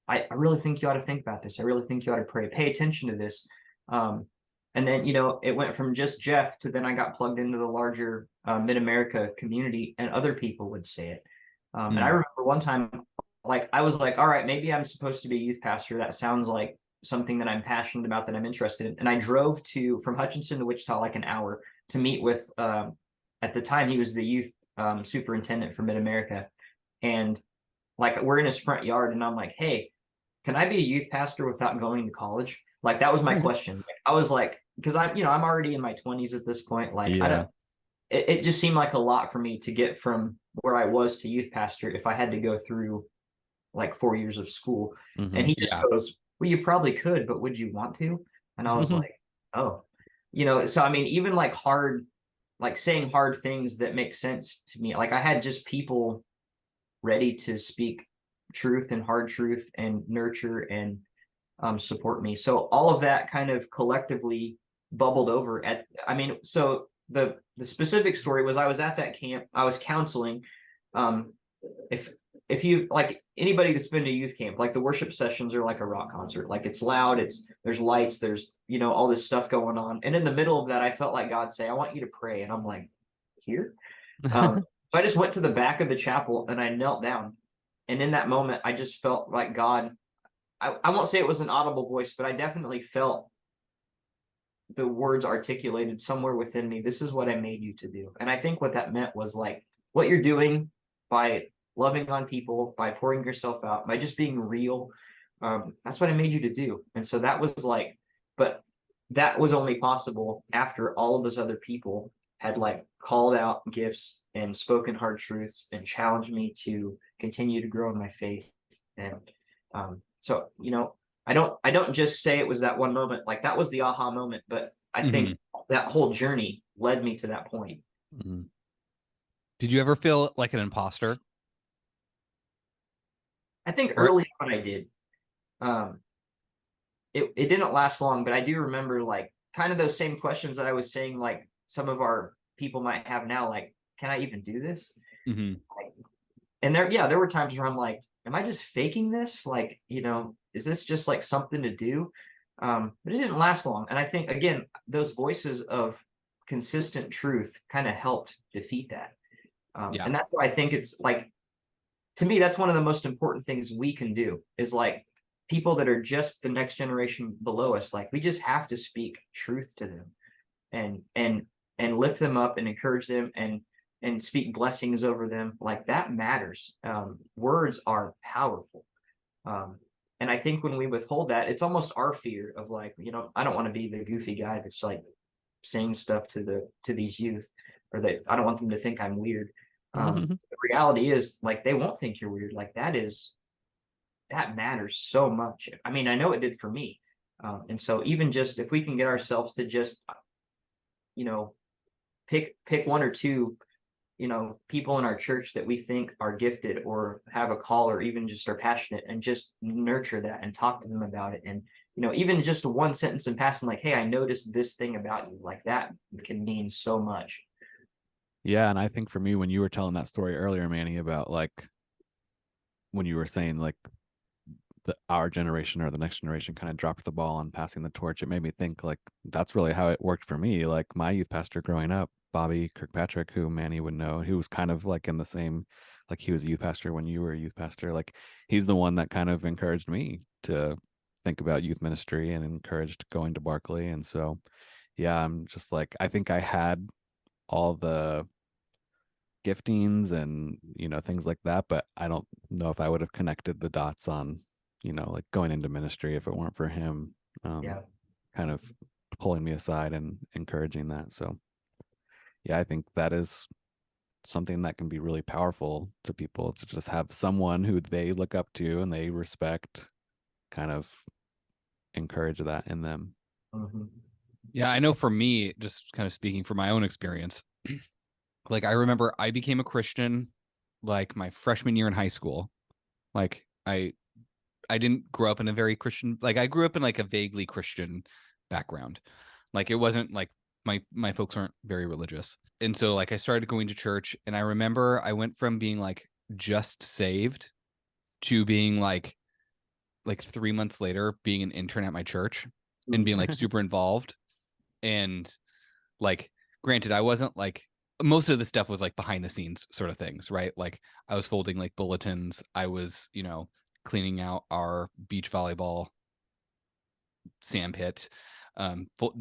I really think you ought to think about this. I really think you ought to pay attention to this. And then, it went from just Jeff to then I got plugged into the larger Mid-America community, and other people would say it. And I remember one time, like, I was like, all right, maybe I'm supposed to be a youth pastor. That sounds like something that I'm passionate about, that I'm interested in. And I drove from Hutchinson to Wichita, like an hour, to meet with, at the time, he was the youth superintendent for Mid-America. And like, we're in his front yard, and I'm like, hey, can I be a youth pastor without going to college? Like, that was my question. I was like, because I'm already in my 20s at this point. Like, I don't, it just seemed like a lot for me to get from where I was to youth pastor if I had to go through like 4 years of school. And he just goes, well, you probably could, but would you want to? And I was like, oh, so I mean, even like saying hard things that make sense to me. Like, I had just people ready to speak truth and hard truth and nurture and support me. So all of that kind of collectively bubbled over so the specific story was, I was at that camp, I was counseling. If you, like, anybody that's been to youth camp, like, the worship sessions are like a rock concert. Like, it's loud, there's lights, there's all this stuff going on. And in the middle of that, I felt like God say, I want you to pray. And I'm like, here? So I just went to the back of the chapel and I knelt down. And in that moment, I just felt like God, I won't say it was an audible voice, but I definitely felt the words articulated somewhere within me. This is what I made you to do. And I think what that meant was, like, what you're doing by loving on people, by pouring yourself out, by just being real. That's what I made you to do. And so that was like, but that was only possible after all of those other people had like called out gifts and spoken hard truths and challenged me to continue to grow in my faith. And so, I don't just say it was that one moment, like that was the aha moment, but I think that whole journey led me to that point. Did you ever feel like an imposter? I think early on I did. It didn't last long, but I do remember like kind of those same questions that I was saying, like some of our people might have now, like, can I even do this? And there were times where I'm like, am I just faking this? Like, is this just like something to do? But it didn't last long. And I think, again, those voices of consistent truth kind of helped defeat that. And that's why I think it's like, to me, that's one of the most important things we can do is like people that are just the next generation below us. Like, we just have to speak truth to them and lift them up and encourage them and speak blessings over them. Like, that matters. Words are powerful. And I think when we withhold that, it's almost our fear of like, I don't want to be the goofy guy that's like saying stuff to these youth, or that I don't want them to think I'm weird. The reality is, like, they won't think you're weird. Like, that matters so much. I mean, I know it did for me. And so even just if we can get ourselves to just, pick one or two, people in our church that we think are gifted or have a call or even just are passionate, and just nurture that and talk to them about it. And, even just one sentence in passing, like, hey, I noticed this thing about you, like that can mean so much. Yeah. And I think for me, when you were telling that story earlier, Manny, about like when you were saying like our generation or the next generation kind of dropped the ball on passing the torch. It made me think like that's really how it worked for me. Like my youth pastor growing up, Bobby Kirkpatrick, who Manny would know, who was kind of like in the same, like he was a youth pastor when you were a youth pastor. Like he's the one that kind of encouraged me to think about youth ministry and encouraged going to Barkley. And so, yeah, I'm just like, I think I had all the giftings and, you know, things like that, but I don't know if I would have connected the dots on, you know, like going into ministry if it weren't for him kind of pulling me aside and encouraging that. So yeah, I think that is something that can be really powerful to people, to just have someone who they look up to and they respect kind of encourage that in them. Mm-hmm. Yeah, I know for me, just kind of speaking from my own experience, like I remember I became a Christian like my freshman year in high school. Like I didn't grow up in a very Christian, like I grew up in like a vaguely Christian background. Like it wasn't like my folks aren't very religious. And so like I started going to church, and I remember I went from being like just saved to being like 3 months later being an intern at my church and being like super involved. And like granted, I wasn't like, most of the stuff was like behind the scenes sort of things, right? Like I was folding like bulletins, I was, you know, cleaning out our beach volleyball sand pit,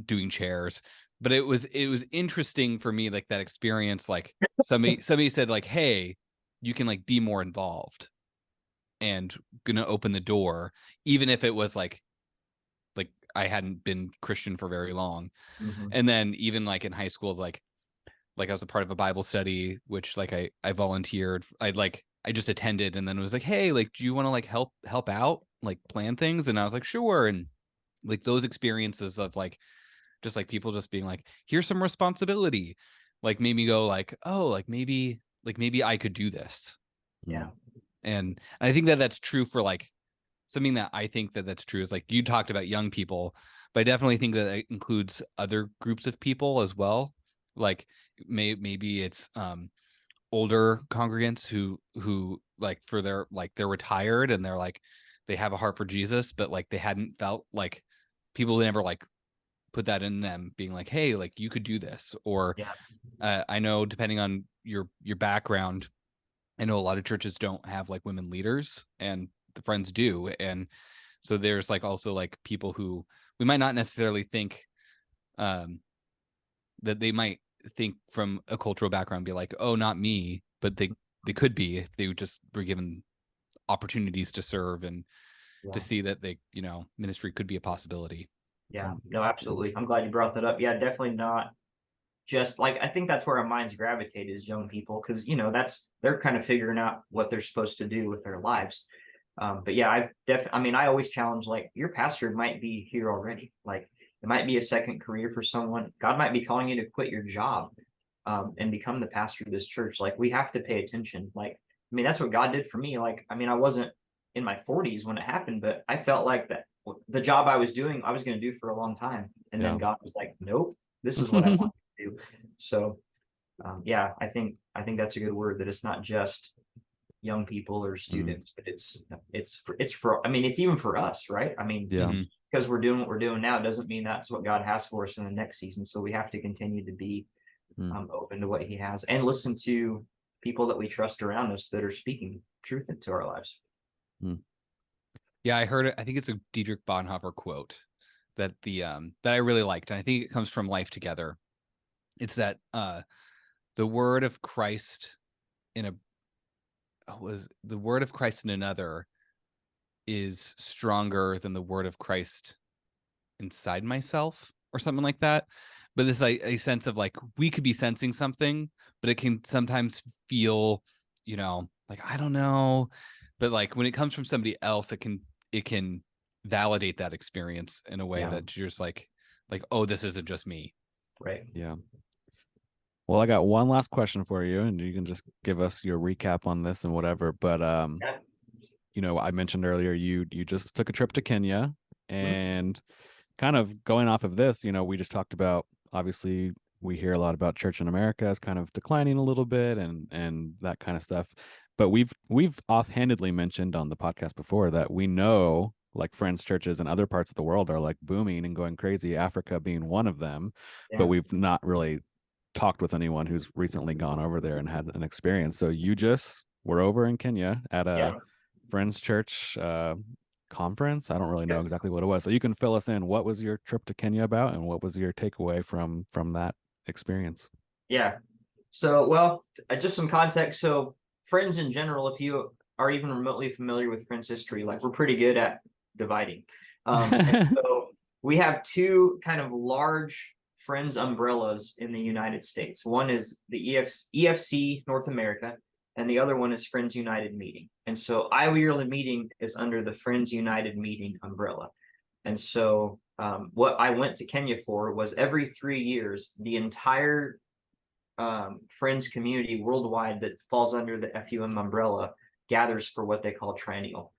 doing chairs. But it was interesting for me, like that experience. Like somebody said like, hey, you can like be more involved and gonna open the door, even if it was like I hadn't been Christian for very long. Mm-hmm. And then even like in high school, like I was a part of a Bible study, which like I volunteered. I just attended, and then it was like, hey, like, do you want to like help out, like plan things? And I was like, sure. And like those experiences of like just like people just being like, here's some responsibility, like made me go like, oh, like maybe I could do this. Yeah. And I think that that's true for like something that I think that that's true is like you talked about young people, but I definitely think that it includes other groups of people as well. Like maybe it's older congregants who like for their like they're retired and they're like they have a heart for Jesus, but like they hadn't felt like people never like put that in them being like, hey, like you could do this. Or I know depending on your background, I know a lot of churches don't have like women leaders, and the Friends do. And so there's like also like people who we might not necessarily think that they might think from a cultural background be like, oh, not me, but they could be if they just were given opportunities to serve and to see that they, you know, ministry could be a possibility. Yeah, no, absolutely. I'm glad you brought that up. Yeah, definitely not just like, I think that's where our minds gravitate is young people, because you know they're kind of figuring out what they're supposed to do with their lives. But yeah, I always challenge, like, your pastor might be here already. Like it might be a second career for someone. God might be calling you to quit your job and become the pastor of this church. Like we have to pay attention. Like, I mean, that's what God did for me. Like, I mean, I wasn't in my 40s when it happened, but I felt like that the job I was doing, I was going to do for a long time. And then God was like, nope, this is what I want to do. So yeah, I think that's a good word, that it's not just young people or students, but it's for, I mean, it's even for us, right? I mean, because we're doing what we're doing now doesn't mean that's what God has for us in the next season. So we have to continue to be open to what he has and listen to people that we trust around us that are speaking truth into our lives. Yeah, I heard it. I think it's a Dietrich Bonhoeffer quote that that I really liked, and I think it comes from Life Together. It's that the word of Christ in another is stronger than the word of Christ inside myself, or something like that. But this like a sense of like we could be sensing something, but it can sometimes feel, you know, like I don't know, but like when it comes from somebody else, it can validate that experience in a way that you're just like, oh, this isn't just me. Right. Yeah. Well, I got one last question for you, and you can just give us your recap on this and whatever. But you know, I mentioned earlier you just took a trip to Kenya, and kind of going off of this, you know, we just talked about, obviously we hear a lot about church in America is kind of declining a little bit and that kind of stuff. but we've offhandedly mentioned on the podcast before that we know like Friends churches in other parts of the world are like booming and going crazy, Africa being one of them, but we've not really talked with anyone who's recently gone over there and had an experience. So you just were over in Kenya at a Friends church conference. I don't really know exactly what it was. So you can fill us in. What was your trip to Kenya about, and what was your takeaway from that experience? Yeah. So, well, just some context. So Friends in general, if you are even remotely familiar with Friends history, like we're pretty good at dividing. And so we have two kind of large Friends umbrellas in the United States. One is the EFC North America, and the other one is Friends United Meeting. And so Iowa Yearly Meeting is under the Friends United Meeting umbrella. And so what I went to Kenya for was every 3 years, the entire Friends community worldwide that falls under the FUM umbrella gathers for what they call triennial.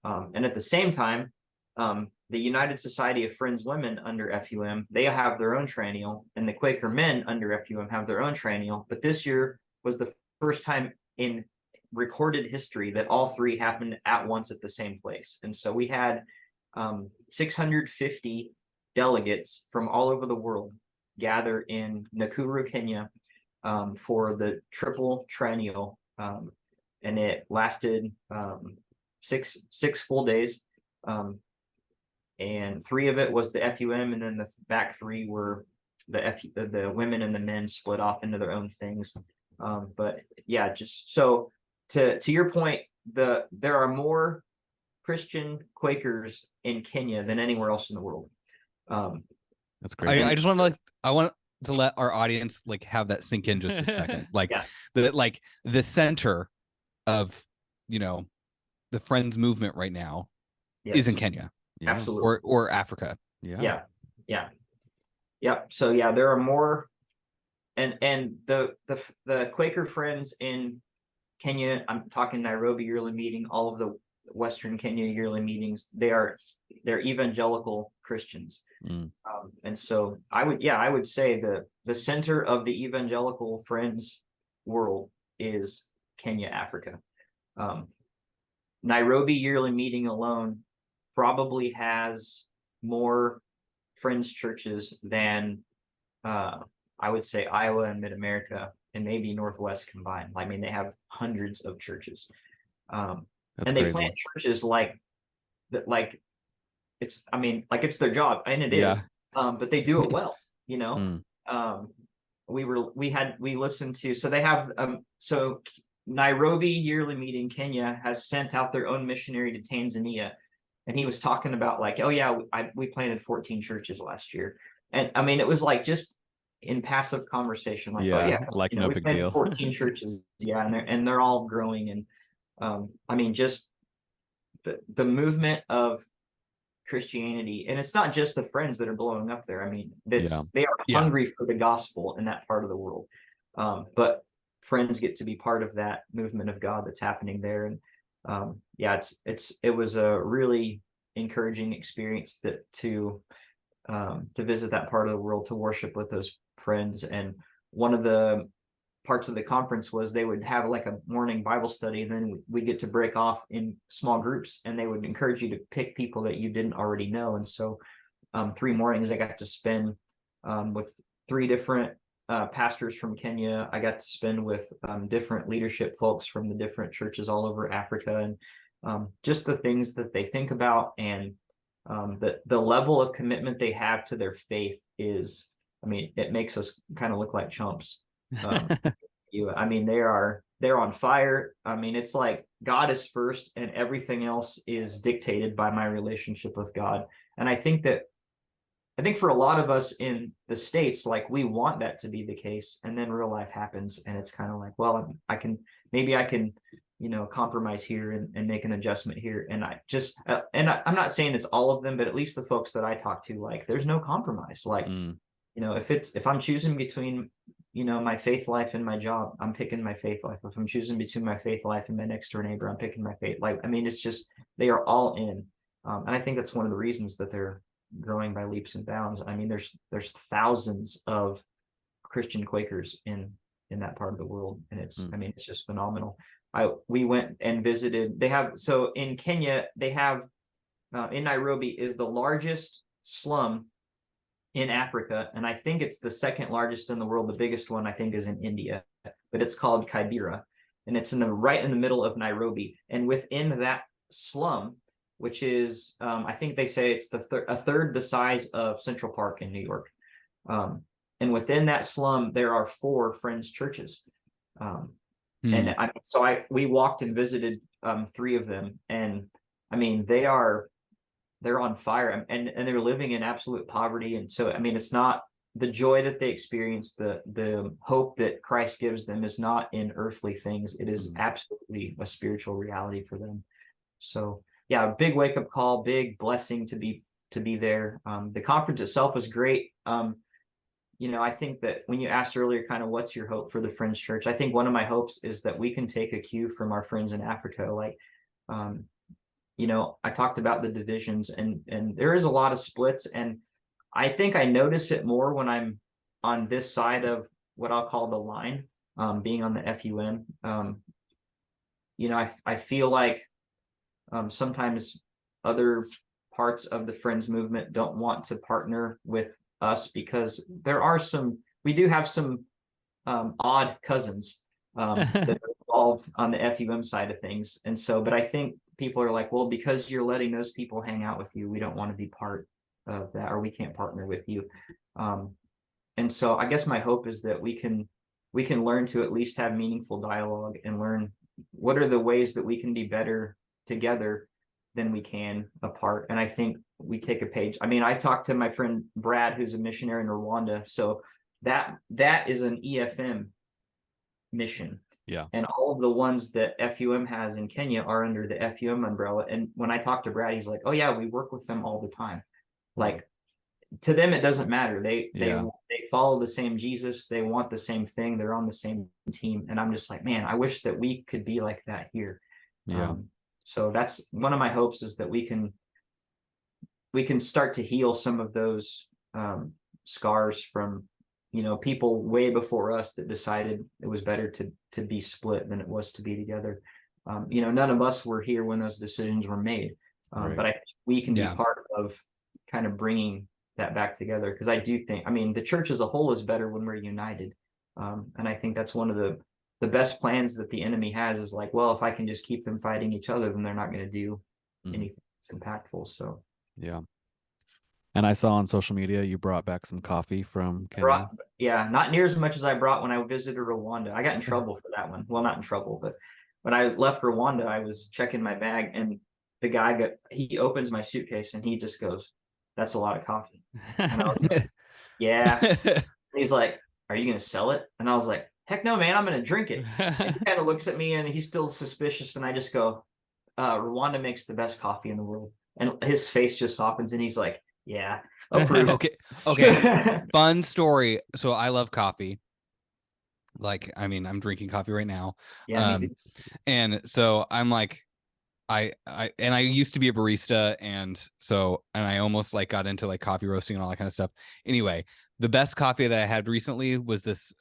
And at the same time, the United Society of Friends Women under FUM, they have their own triennial, and the Quaker men under FUM have their own triennial. But this year was the first time in recorded history that all three happened at once at the same place. And so we had 650 delegates from all over the world gather in Nakuru, Kenya, for the triple triennial, and it lasted 6 full days. And 3 of it was the FUM, and then the back 3 were the women and the men split off into their own things. But yeah, just so to your point, there are more Christian Quakers in Kenya than anywhere else in the world. That's great. I just want to I want to let our audience like have that sink in just a second. Like the center of the Friends movement right now is in Kenya. Yeah. Absolutely. Or Africa. Yeah. So yeah, there are more, and the Quaker Friends in Kenya, I'm talking Nairobi Yearly Meeting, all of the Western Kenya Yearly Meetings, they're evangelical Christians. And so I would say the center of the evangelical Friends world is Kenya, Africa. Nairobi Yearly Meeting alone probably has more Friends churches than I would say Iowa and Mid-America and maybe Northwest combined. I mean, they have hundreds of churches, and they crazy. plant churches like it's their job, and it is. But they do it well, we listened to, so they have so Nairobi Yearly Meeting Kenya has sent out their own missionary to Tanzania, and he was talking about like, oh yeah, we planted 14 churches last year, and I mean it was like just in passive conversation, like like no big deal. 14 churches, and they're all growing, and I mean just the movement of Christianity, and it's not just the Friends that are blowing up there. I mean, they are hungry for the gospel in that part of the world, but Friends get to be part of that movement of God that's happening there, and it was a really encouraging experience to visit that part of the world, to worship with those friends. And one of the parts of the conference was they would have like a morning Bible study, and then we get to break off in small groups, and they would encourage you to pick people that you didn't already know. And so 3 mornings I got to spend with 3 different pastors from Kenya. I got to spend with different leadership folks from the different churches all over Africa, and just the things that they think about, and the level of commitment they have to their faith is, I mean, it makes us kind of look like chumps. I mean, they're on fire. I mean, it's like God is first, and everything else is dictated by my relationship with God. And I think for a lot of us in the States, like we want that to be the case, and then real life happens, and it's kind of like, well, I can compromise here and make an adjustment here. And I'm not saying it's all of them, but at least the folks that I talk to, like, there's no compromise. Like, if I'm choosing between, my faith life and my job, I'm picking my faith life. If I'm choosing between my faith life and my next door neighbor, I'm picking my faith life. I mean, it's just, they are all in. And I think that's one of the reasons that they're growing by leaps and bounds. I mean, there's thousands of Christian Quakers in that part of the world, and it's I mean, it's just phenomenal. we went and visited. They have, so in Kenya, they have in Nairobi is the largest slum in Africa, and I think it's the second largest in the world. The biggest one I think is in India, but it's called Kibera, and it's right in the middle of Nairobi. And within that slum, which is I think they say it's a third the size of Central Park in New York, and within that slum there are 4 Friends churches, and we walked and visited 3 of them, and I mean they're on fire, and they're living in absolute poverty. And so, I mean, it's not the joy that they experience, the hope that Christ gives them is not in earthly things. It is absolutely a spiritual reality for them. So yeah, big wake up call, big blessing to be there. The conference itself was great. I think that when you asked earlier, kind of what's your hope for the Friends Church, I think one of my hopes is that we can take a cue from our friends in Africa. Like, I talked about the divisions, and there is a lot of splits, and I think I notice it more when I'm on this side of what I'll call the line, being on the FUM. I feel like sometimes other parts of the Friends movement don't want to partner with us because we do have some odd cousins that are involved on the FUM side of things. And so, but I think people are like, well, because you're letting those people hang out with you, we don't want to be part of that, or we can't partner with you. And so I guess my hope is that we can learn to at least have meaningful dialogue and learn what are the ways that we can be better together than we can apart. And I think we take a page. I mean, I talked to my friend Brad, who's a missionary in Rwanda. So that is an EFM mission. Yeah. And all of the ones that FUM has in Kenya are under the FUM umbrella. And when I talked to Brad, he's like, oh yeah, we work with them all the time. Like, to them, it doesn't matter. They follow the same Jesus. They want the same thing. They're on the same team. And I'm just like, man, I wish that we could be like that here. Yeah. So that's one of my hopes, is that we can start to heal some of those scars from people way before us that decided it was better to be split than it was to be together. None of us were here when those decisions were made, Right. but I think we can be part of kind of bringing that back together, because I do think, the church as a whole is better when we're united, and I think that's one of the best plans that the enemy has, is like, well, if I can just keep them fighting each other, then they're not going to do anything that's impactful. So yeah. And I saw on social media you brought back some coffee from Kenya. Not near as much as I brought when I visited Rwanda. I got in trouble for that one. Well, not in trouble, but when I left Rwanda, I was checking my bag, and the guy he opens my suitcase and he just goes, "That's a lot of coffee." And I was like, "Yeah." He's like, "Are you going to sell it?" And I was like, "Heck no, man, I'm going to drink it." And he kind of looks at me and he's still suspicious. And I just go, "Rwanda makes the best coffee in the world." And his face just softens and he's like, "Yeah, approved." Okay. Fun story. So I love coffee. Like, I'm drinking coffee right now. Yeah. And so I'm like, I used to be a barista, and I almost like got into like coffee roasting and all that kind of stuff. Anyway, the best coffee that I had recently was this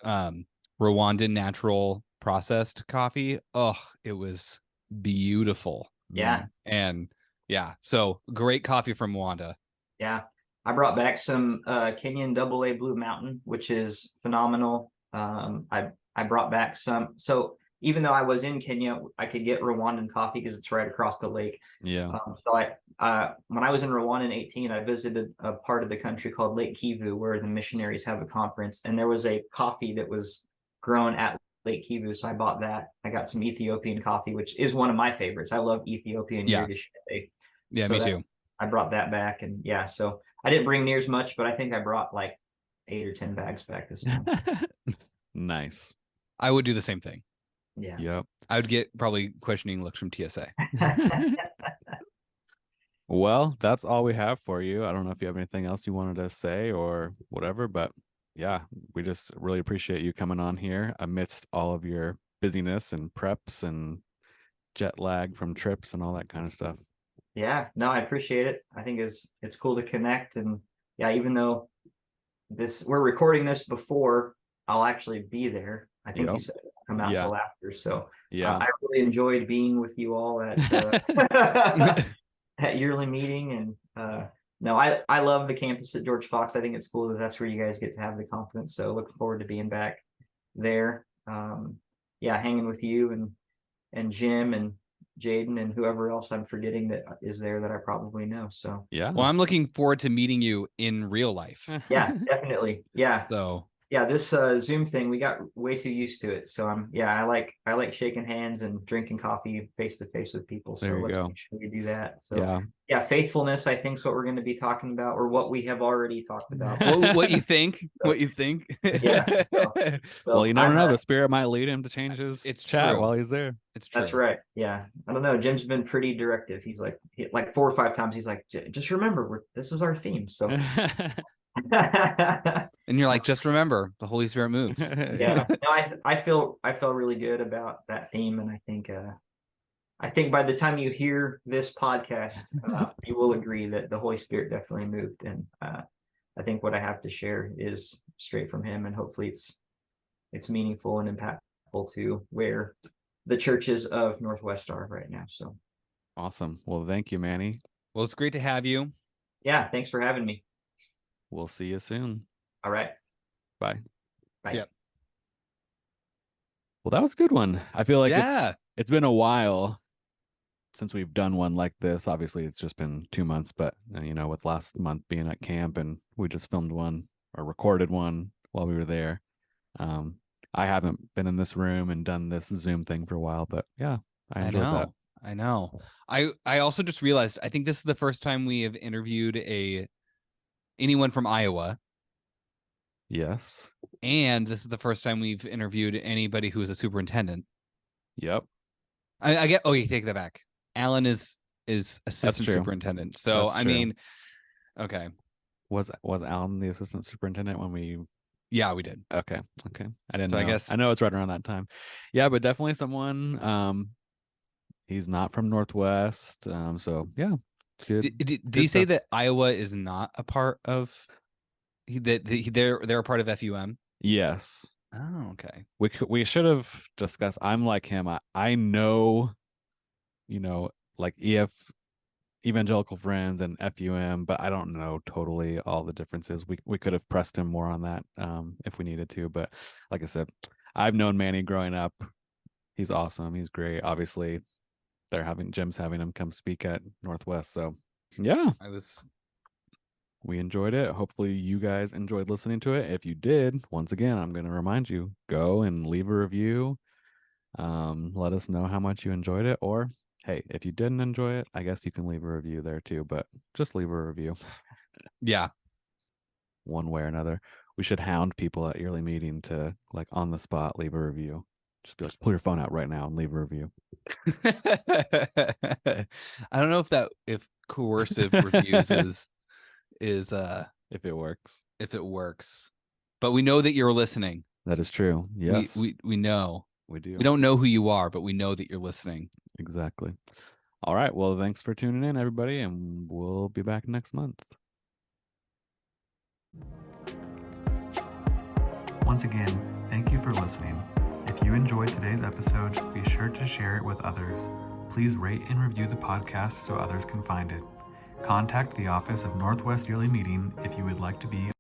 Rwandan natural processed coffee. Oh, it was beautiful. Yeah. And yeah, so great coffee from Rwanda. Yeah. I brought back some Kenyan AA Blue Mountain, which is phenomenal. I brought back some. So even though I was in Kenya, I could get Rwandan coffee because it's right across the lake. Yeah. So when I was in Rwanda in 2018, I visited a part of the country called Lake Kivu, where the missionaries have a conference, and there was a coffee that was grown at Lake Kivu. So I bought that. I got some Ethiopian coffee, which is one of my favorites. I love Ethiopian Yiddish. Yeah, me too. I brought that back, and yeah, so I didn't bring near as much, but I think I brought like 8 or 10 bags back this time. Nice. I would do the same thing. Yeah. Yep. I would get probably questioning looks from TSA. Well, that's all we have for you. I don't know if you have anything else you wanted to say or whatever, but yeah, we just really appreciate you coming on here amidst all of your busyness and preps and jet lag from trips and all that kind of stuff. Yeah, no, I appreciate it. I think it's cool to connect, and yeah, even though we're recording this before I'll actually be there. I think you said come out Yeah. till after. So Yeah. I really enjoyed being with you all at at yearly meeting. And no, I love the campus at George Fox. I think it's cool that that's where you guys get to have the conference. So looking forward to being back there. Yeah, hanging with you and Jim and Jaden and whoever else I'm forgetting that is there that I probably know. So Yeah. Well, I'm looking forward to meeting you in real life. yeah, definitely. Yeah. So Yeah, this Zoom thing, we got way too used to it. So I like shaking hands and drinking coffee face to face with people. So There you let's go. make sure we do that. So Yeah. yeah, faithfulness, I think, is what we're going to be talking about, or what we have already talked about. what you think? What you think? Yeah. So Well, you never I'm, know. The Spirit might lead him to change his It's chat true. while he's there. It's true. that's right. Yeah, I don't know. Jim's been pretty directive. He's like 4 or 5 times. He's like, just remember, this is our theme. So And you're like, just remember, the Holy Spirit moves. yeah, no, I feel really good about that theme, and I think by the time you hear this podcast, you will agree that the Holy Spirit definitely moved, and I think what I have to share is straight from Him, and hopefully it's meaningful and impactful to where the churches of Northwest are right now. So Awesome. Well, thank you, Manny. Well, it's great to have you. yeah, thanks for having me. We'll see you soon. All right, Bye. bye. See ya. Well, that was a good one. I feel like Yeah. it's been a while since we've done one like this. Obviously, it's just been 2 months, but with last month being at camp, and we just filmed one or recorded one while we were there. I haven't been in this room and done this Zoom thing for a while, but yeah, I enjoyed that. I know. I also just realized, I think this is the first time we have interviewed anyone from Iowa. Yes. And this is the first time we've interviewed anybody who is a superintendent. Yep. I get. Oh, you take that back. Alan is assistant true. superintendent. So That's I true. mean, okay. Was Alan the assistant superintendent when we? Yeah, we did. Okay. I didn't So know. I guess- I know it's right around that time. Yeah, but definitely someone. He's not from Northwest. So yeah. Good. Did you say that Iowa is not a part of? They're a part of FUM. Yes. Oh, okay. We should have discussed. I'm like him. I know, like evangelical friends and FUM, but I don't know totally all the differences. We could have pressed him more on that if we needed to. But like I said, I've known Manny growing up. He's awesome. He's great. Obviously, Jim's having him come speak at Northwest. So yeah, we enjoyed it. Hopefully you guys enjoyed listening to it. If you did, once again, I'm going to remind you, go and leave a review. Let us know how much you enjoyed it. Or, hey, if you didn't enjoy it, I guess you can leave a review there too, but just leave a review. Yeah. One way or another. We should hound people at yearly meeting to, like, on the spot, leave a review. Just be like, pull your phone out right now and leave a review. I don't know if coercive reviews is if it works. But we know that you're listening. That is true. Yes. We know. We do. We don't know who you are, but we know that you're listening. Exactly. All right. Well, thanks for tuning in, everybody, and we'll be back next month. Once again, thank you for listening. If you enjoyed today's episode, be sure to share it with others. Please rate and review the podcast so others can find it. Contact the Office of Northwest Yearly Meeting if you would like to be